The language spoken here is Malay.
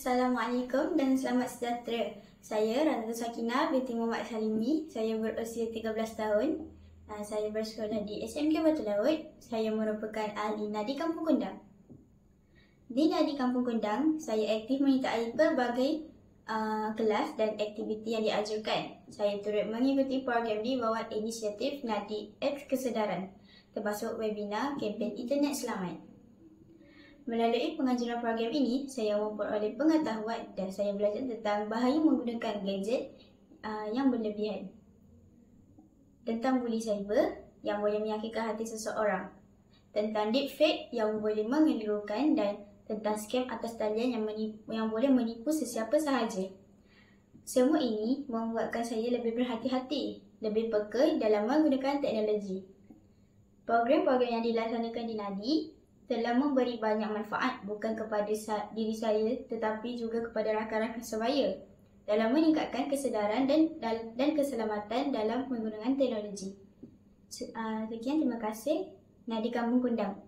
Assalamualaikum dan selamat sejahtera. Saya Razia Sakinah binti Muhammad Salimi. Saya berusia 13 tahun. Saya bersekolah di SMK Batu Laut. Saya merupakan ahli Nadi Kampung Kundang. Di Nadi Kampung Kundang, saya aktif menyertai berbagai kelas dan aktiviti yang diajukan. Saya turut mengikuti program di bawah inisiatif Nadi X Kesedaran, termasuk webinar kempen Internet Selamat. Melalui pengajuan program ini, saya memperoleh pengetahuan dan saya belajar tentang bahaya menggunakan gadget yang berlebihan, tentang buli cyber yang boleh menyakitkan hati seseorang, tentang deepfake yang boleh mengelirukan, dan tentang scam atas talian yang boleh menipu sesiapa sahaja. Semua ini membuatkan saya lebih berhati-hati, lebih peka dalam menggunakan teknologi. Program-program yang dilaksanakan di Nadi telah memberi banyak manfaat bukan kepada diri saya tetapi juga kepada rakan-rakan sebaya dalam meningkatkan kesedaran dan keselamatan dalam penggunaan teknologi. Sekian, terima kasih. Nadi Kampung Kundang.